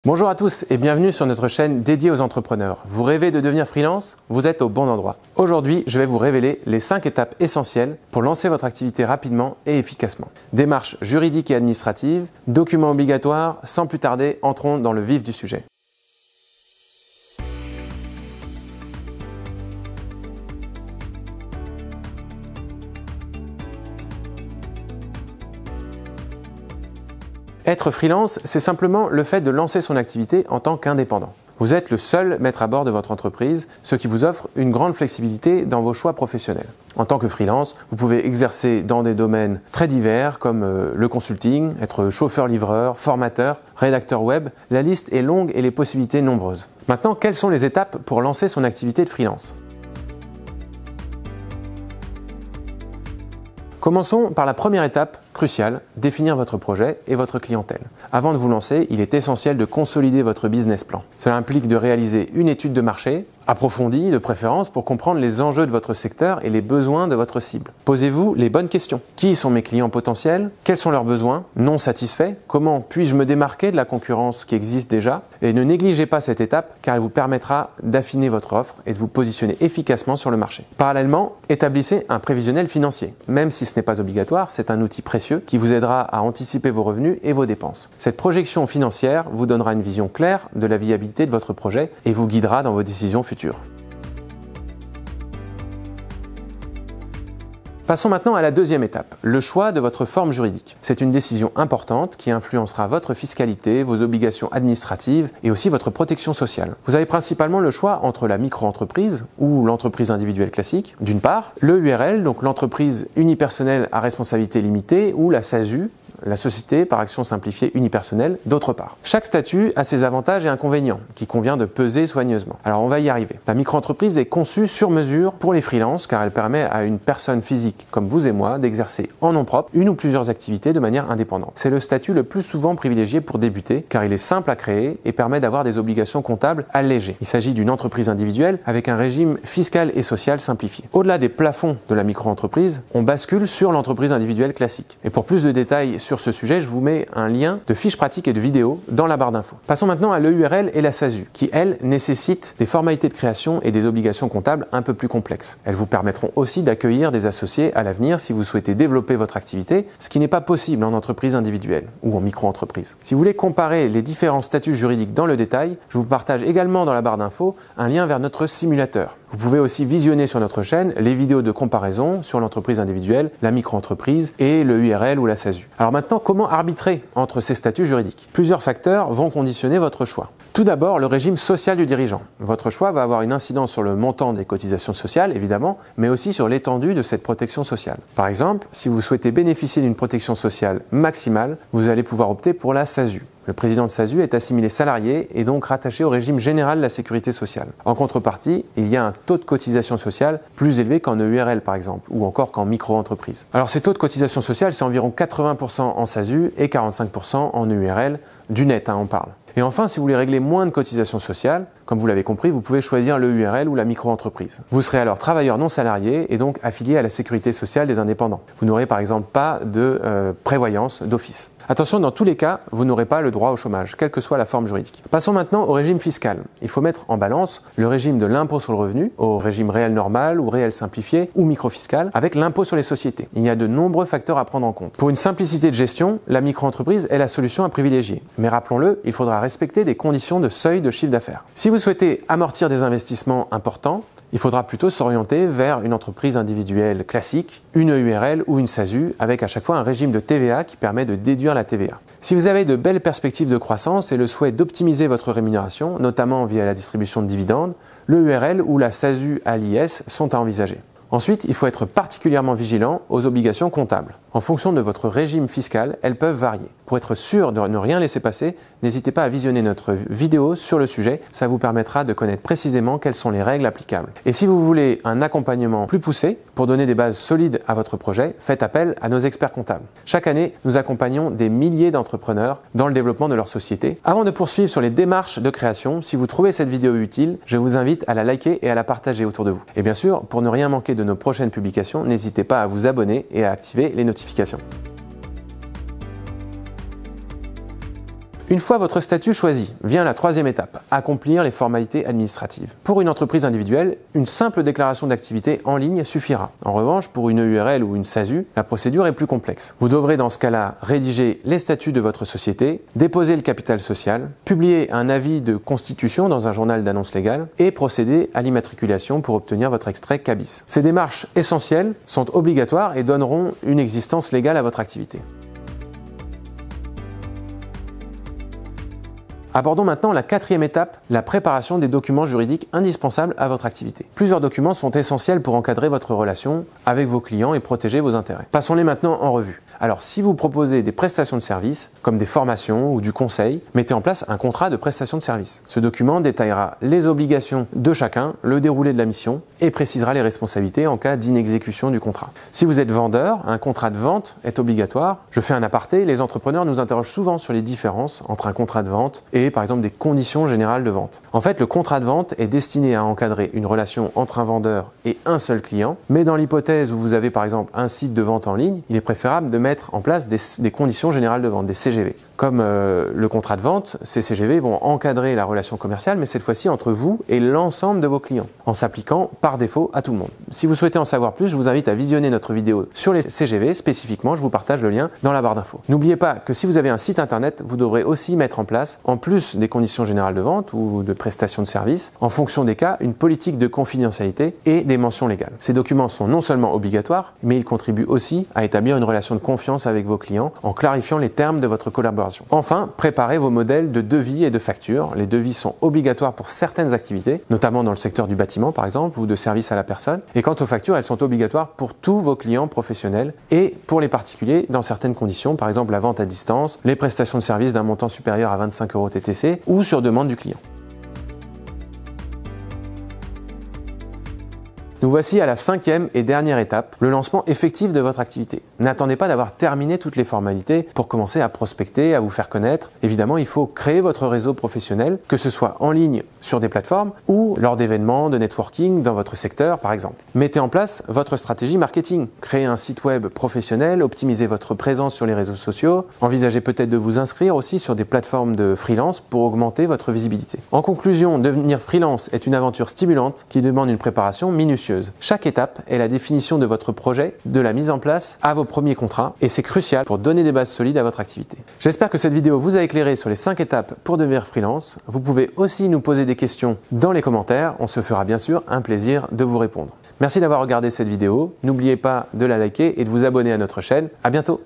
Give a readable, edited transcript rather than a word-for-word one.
Bonjour à tous et bienvenue sur notre chaîne dédiée aux entrepreneurs. Vous rêvez de devenir freelance? Vous êtes au bon endroit. Aujourd'hui, je vais vous révéler les 5 étapes essentielles pour lancer votre activité rapidement et efficacement. Démarches juridiques et administratives, documents obligatoires, sans plus tarder, entrons dans le vif du sujet. Être freelance, c'est simplement le fait de lancer son activité en tant qu'indépendant. Vous êtes le seul maître à bord de votre entreprise, ce qui vous offre une grande flexibilité dans vos choix professionnels. En tant que freelance, vous pouvez exercer dans des domaines très divers comme le consulting, être chauffeur-livreur, formateur, rédacteur web. La liste est longue et les possibilités nombreuses. Maintenant, quelles sont les étapes pour lancer son activité de freelance ? Commençons par la première étape cruciale, définir votre projet et votre clientèle. Avant de vous lancer, il est essentiel de consolider votre business plan. Cela implique de réaliser une étude de marché, approfondie de préférence pour comprendre les enjeux de votre secteur et les besoins de votre cible. Posez-vous les bonnes questions. Qui sont mes clients potentiels? Quels sont leurs besoins non satisfaits? Comment puis-je me démarquer de la concurrence qui existe déjà? Et ne négligez pas cette étape car elle vous permettra d'affiner votre offre et de vous positionner efficacement sur le marché. Parallèlement, établissez un prévisionnel financier. Même si ce n'est pas obligatoire, c'est un outil précieux qui vous aidera à anticiper vos revenus et vos dépenses. Cette projection financière vous donnera une vision claire de la viabilité de votre projet et vous guidera dans vos décisions futures. Passons maintenant à la deuxième étape, le choix de votre forme juridique. C'est une décision importante qui influencera votre fiscalité, vos obligations administratives et aussi votre protection sociale. Vous avez principalement le choix entre la micro-entreprise ou l'entreprise individuelle classique, d'une part, le URL, donc l'entreprise unipersonnelle à responsabilité limitée, ou la SASU, la société par action simplifiée unipersonnelle, d'autre part. Chaque statut a ses avantages et inconvénients qu'il convient de peser soigneusement. Alors on va y arriver. La micro-entreprise est conçue sur mesure pour les freelances car elle permet à une personne physique comme vous et moi d'exercer en nom propre une ou plusieurs activités de manière indépendante. C'est le statut le plus souvent privilégié pour débuter car il est simple à créer et permet d'avoir des obligations comptables allégées. Il s'agit d'une entreprise individuelle avec un régime fiscal et social simplifié. Au-delà des plafonds de la micro-entreprise, on bascule sur l'entreprise individuelle classique. Et pour plus de détails sur ce sujet, je vous mets un lien de fiches pratiques et de vidéos dans la barre d'infos. Passons maintenant à l'EURL et la SASU, qui, elles, nécessitent des formalités de création et des obligations comptables un peu plus complexes. Elles vous permettront aussi d'accueillir des associés à l'avenir si vous souhaitez développer votre activité, ce qui n'est pas possible en entreprise individuelle ou en micro-entreprise. Si vous voulez comparer les différents statuts juridiques dans le détail, je vous partage également dans la barre d'infos un lien vers notre simulateur. Vous pouvez aussi visionner sur notre chaîne les vidéos de comparaison sur l'entreprise individuelle, la micro-entreprise et le URL ou la SASU. Alors maintenant, comment arbitrer entre ces statuts juridiques? Plusieurs facteurs vont conditionner votre choix. Tout d'abord, le régime social du dirigeant. Votre choix va avoir une incidence sur le montant des cotisations sociales, évidemment, mais aussi sur l'étendue de cette protection sociale. Par exemple, si vous souhaitez bénéficier d'une protection sociale maximale, vous allez pouvoir opter pour la SASU. Le président de SASU est assimilé salarié et donc rattaché au régime général de la sécurité sociale. En contrepartie, il y a un taux de cotisation sociale plus élevé qu'en EURL par exemple, ou encore qu'en micro-entreprise. Alors ces taux de cotisation sociale, c'est environ 80% en SASU et 45% en EURL, du net on parle. Et enfin, si vous voulez régler moins de cotisations sociales, comme vous l'avez compris, vous pouvez choisir le URL ou la micro-entreprise. Vous serez alors travailleur non salarié et donc affilié à la sécurité sociale des indépendants. Vous n'aurez par exemple pas de prévoyance d'office. Attention, dans tous les cas, vous n'aurez pas le droit au chômage, quelle que soit la forme juridique. Passons maintenant au régime fiscal. Il faut mettre en balance le régime de l'impôt sur le revenu, au régime réel normal ou réel simplifié ou microfiscal, avec l'impôt sur les sociétés. Il y a de nombreux facteurs à prendre en compte. Pour une simplicité de gestion, la micro-entreprise est la solution à privilégier. Mais rappelons-le, il faudra respecter des conditions de seuil de chiffre d'affaires. Si vous souhaitez amortir des investissements importants, il faudra plutôt s'orienter vers une entreprise individuelle classique, une EURL ou une SASU, avec à chaque fois un régime de TVA qui permet de déduire la TVA. Si vous avez de belles perspectives de croissance et le souhait d'optimiser votre rémunération, notamment via la distribution de dividendes, le URL ou la SASU à l'IS sont à envisager. Ensuite, il faut être particulièrement vigilant aux obligations comptables. En fonction de votre régime fiscal, elles peuvent varier. Pour être sûr de ne rien laisser passer, n'hésitez pas à visionner notre vidéo sur le sujet, ça vous permettra de connaître précisément quelles sont les règles applicables. Et si vous voulez un accompagnement plus poussé, pour donner des bases solides à votre projet, faites appel à nos experts comptables. Chaque année, nous accompagnons des milliers d'entrepreneurs dans le développement de leur société. Avant de poursuivre sur les démarches de création, si vous trouvez cette vidéo utile, je vous invite à la liker et à la partager autour de vous. Et bien sûr, pour ne rien manquer de nos prochaines publications, n'hésitez pas à vous abonner et à activer les notifications. Une fois votre statut choisi, vient la troisième étape, accomplir les formalités administratives. Pour une entreprise individuelle, une simple déclaration d'activité en ligne suffira. En revanche, pour une URL ou une SASU, la procédure est plus complexe. Vous devrez dans ce cas-là rédiger les statuts de votre société, déposer le capital social, publier un avis de constitution dans un journal d'annonce légale et procéder à l'immatriculation pour obtenir votre extrait CABIS. Ces démarches essentielles sont obligatoires et donneront une existence légale à votre activité. Abordons maintenant la quatrième étape, la préparation des documents juridiques indispensables à votre activité. Plusieurs documents sont essentiels pour encadrer votre relation avec vos clients et protéger vos intérêts. Passons-les maintenant en revue. Alors, si vous proposez des prestations de services, comme des formations ou du conseil, mettez en place un contrat de prestation de services. Ce document détaillera les obligations de chacun, le déroulé de la mission et précisera les responsabilités en cas d'inexécution du contrat. Si vous êtes vendeur, un contrat de vente est obligatoire. Je fais un aparté, les entrepreneurs nous interrogent souvent sur les différences entre un contrat de vente et par exemple des conditions générales de vente. En fait, le contrat de vente est destiné à encadrer une relation entre un vendeur et un seul client, mais dans l'hypothèse où vous avez par exemple un site de vente en ligne, il est préférable de mettre en place des conditions générales de vente, des CGV. Comme le contrat de vente, ces CGV vont encadrer la relation commerciale, mais cette fois-ci entre vous et l'ensemble de vos clients, en s'appliquant par défaut à tout le monde. Si vous souhaitez en savoir plus, je vous invite à visionner notre vidéo sur les CGV. Spécifiquement, je vous partage le lien dans la barre d'infos. N'oubliez pas que si vous avez un site internet, vous devrez aussi mettre en place, en plus des conditions générales de vente ou de prestation de services, en fonction des cas, une politique de confidentialité et des mentions légales. Ces documents sont non seulement obligatoires, mais ils contribuent aussi à établir une relation de confiance avec vos clients en clarifiant les termes de votre collaboration. Enfin, préparez vos modèles de devis et de factures. Les devis sont obligatoires pour certaines activités, notamment dans le secteur du bâtiment par exemple, ou de services à la personne. Et quant aux factures, elles sont obligatoires pour tous vos clients professionnels et pour les particuliers dans certaines conditions, par exemple la vente à distance, les prestations de services d'un montant supérieur à 25 € TTC ou sur demande du client. Nous voici à la cinquième et dernière étape, le lancement effectif de votre activité. N'attendez pas d'avoir terminé toutes les formalités pour commencer à prospecter, à vous faire connaître. Évidemment, il faut créer votre réseau professionnel, que ce soit en ligne sur des plateformes ou lors d'événements de networking dans votre secteur par exemple. Mettez en place votre stratégie marketing. Créez un site web professionnel, optimisez votre présence sur les réseaux sociaux, envisagez peut-être de vous inscrire aussi sur des plateformes de freelance pour augmenter votre visibilité. En conclusion, devenir freelance est une aventure stimulante qui demande une préparation minutieuse. Chaque étape est la définition de votre projet, de la mise en place à vos premiers contrats et c'est crucial pour donner des bases solides à votre activité. J'espère que cette vidéo vous a éclairé sur les 5 étapes pour devenir freelance. Vous pouvez aussi nous poser des questions dans les commentaires. On se fera bien sûr un plaisir de vous répondre. Merci d'avoir regardé cette vidéo. N'oubliez pas de la liker et de vous abonner à notre chaîne. À bientôt.